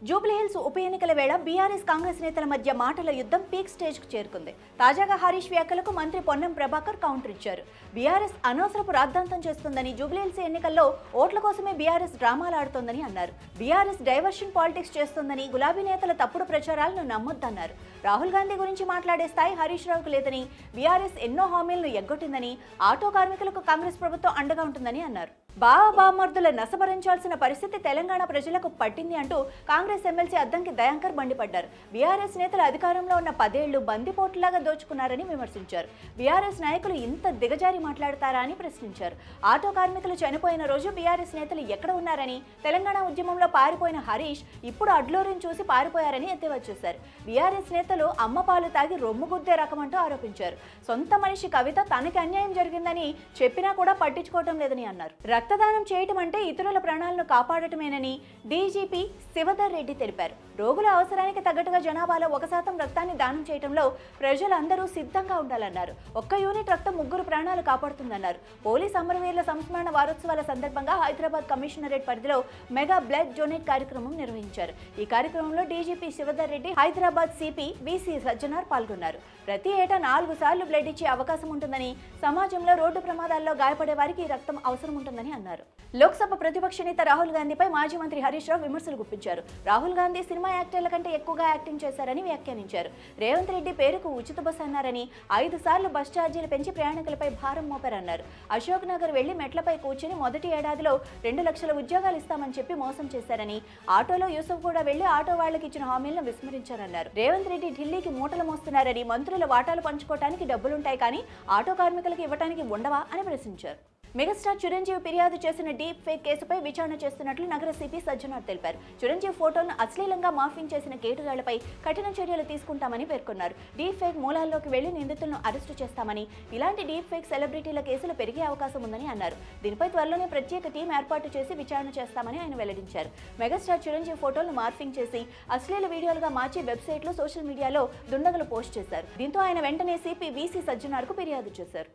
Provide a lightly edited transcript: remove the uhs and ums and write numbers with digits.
జూబ్లీహిల్స్ ఉప ఎన్నికల వేళ బీఆర్ఎస్ కాంగ్రెస్ నేతల మధ్య మాటల యుద్ధం పీక్ స్టేజ్కు చేరుకుంది. తాజాగా హరీష్ వ్యాఖ్యలకు మంత్రి పొన్నం ప్రభాకర్ కౌంటర్ ఇచ్చారు. బీఆర్ఎస్ అనవసరపు రాద్ధాంతం చేస్తుందని, జూబ్లీహిల్స్ ఎన్నికల్లో ఓట్ల కోసమే బీఆర్ఎస్ డ్రామాలు ఆడుతోందని అన్నారు. బీఆర్ఎస్ డైవర్షన్ పాలిటిక్స్ చేస్తోందని, గులాబీ నేతల తప్పుడు ప్రచారాలను నమ్మొద్దన్నారు. రాహుల్ గాంధీ గురించి మాట్లాడే స్థాయి హరీష్ రావుకు లేదని, బీఆర్ఎస్ ఎన్నో హామీలను ఎగ్గొట్టిందని, ఆటో కార్మికులకు కాంగ్రెస్ ప్రభుత్వం అండగా ఉంటుందని అన్నారు. బావబామర్దుల నసభరించాల్సిన పరిస్థితి తెలంగాణ ప్రజలకు పట్టింది అంటూ కాంగ్రెస్ ఎమ్మెల్సీ అద్దంకి దయాంకర్ మండిపడ్డారు. బీఆర్ఎస్ నేతలు అధికారంలో ఉన్న 10 ఏళ్లు బందిపోటులాగా దోచుకున్నారని విమర్శించారు. బీఆర్ఎస్ నాయకులు ఇంత దిగజారి మాట్లాడతారా అని ప్రశ్నించారు. ఆటో కార్మికులు చనిపోయిన రోజు బీఆర్ఎస్ నేతలు ఎక్కడ ఉన్నారని, తెలంగాణ ఉద్యమంలో పారిపోయిన హరీష్ ఇప్పుడు అడ్లూరిని చూసి పారిపోయారని ఎద్దేవా చేశారు. బీఆర్ఎస్ నేతలు అమ్మ పాలు తాగి రొమ్ముగుద్దే రకమంటూ ఆరోపించారు. సొంత మనిషి కవిత తనకి అన్యాయం జరిగిందని చెప్పినా కూడా పట్టించుకోవటం లేదని అన్నారు. రక్తదానం చేయటం అంటే ఇతరుల ప్రాణాలను కాపాడటమేనని డీజీపీ శివధర్ రెడ్డి తెలిపారు. రోగుల అవసరానికి తగ్గట్టుగా జనాభాలో 1% రక్తాన్ని దానం చేయడంలో ప్రజలందరూ సిద్ధంగా ఉండాలన్నారు. 1 యూనిట్ రక్తం 3 ప్రాణాలు కాపాడుతుందన్నారు. పోలీస్ అమరవీరుల సంస్మరణ వారోత్సవాల సందర్భంగా హైదరాబాద్ కమిషనరేట్ పరిధిలో మెగా బ్లడ్ డొనేట్ కార్యక్రమం నిర్వహించారు. ఈ కార్యక్రమంలో DGP Shivadhar Reddy, Hyderabad CP VC Sajjanar పాల్గొన్నారు. ప్రతి ఏటా 4 సార్లు బ్లడ్ ఇచ్చే అవకాశం ఉంటుందని, సమాజంలో రోడ్డు ప్రమాదాల్లో గాయపడే వారికి ఈ రక్తం అవసరం ఉంటుందని అన్నారు. లోక్సభ ప్రతిపక్ష నేత రాహుల్ గాంధీపై మాజీ మంత్రి హరీష్ రావు విమర్శలు గుప్పించారు. రాహుల్ గాంధీ సినిమా యాక్టర్ల కంటే ఎక్కువగా యాక్టింగ్ చేశారని వ్యాఖ్యానించారు. రేవంత్ రెడ్డి పేరుకు ఉచిత బస్సు అన్నారని, 5 సార్లు బస్ ఛార్జీలు పెంచి ప్రయాణికులపై భారం మోపారన్నారు. అశోక్ నగర్ వెళ్లి మెట్లపై కూర్చుని మొదటి ఏడాదిలో 2 లక్షల ఉద్యోగాలు ఇస్తామని చెప్పి మోసం చేశారని, ఆటోలో యూసుఫ్ కూడా వెళ్లి ఆటో వాళ్లకు ఇచ్చిన హామీలను విస్మరించారన్నారు. రేవంత్ రెడ్డి ఢిల్లీకి మూటలు మోస్తున్నారని, మంత్రుల వాటాలు పంచుకోవడానికి డబ్బులుంటాయి కానీ ఆటో కార్మికులకు ఇవ్వడానికి ఉండవా అని ప్రశ్నించారు. మెగాస్టార్ చిరంజీవి ఫిర్యాదు చేసిన డీప్ ఫేక్ కేసుపై విచారణ చేస్తున్నట్లు నగర సిపి సజ్జనార్ తెలిపారు. చిరంజీవి ఫోటోను అశ్లీలంగా మార్ఫింగ్ చేసిన కేటుగాళ్లపై కఠిన చర్యలు తీసుకుంటామని పేర్కొన్నారు. డీప్ ఫేక్ మూలాల్లోకి వెళ్లి నిందితులను అరెస్టు చేస్తామని, ఇలాంటి డీప్ ఫేక్ సెలబ్రిటీల కేసులు పెరిగే అవకాశం ఉందని అన్నారు. దీనిపై త్వరలోనే ప్రత్యేక టీం ఏర్పాటు చేసి విచారణ చేస్తామని ఆయన వెల్లడించారు. మెగాస్టార్ చిరంజీవి ఫోటోలను మార్ఫింగ్ చేసి అశ్లీల వీడియోలుగా మార్చి వెబ్సైట్లో, సోషల్ మీడియాలో దుండగులు పోస్ట్ చేశారు. దీంతో ఆయన వెంటనే సిపి వీసీ సజ్జనార్కు ఫిర్యాదు చేశారు.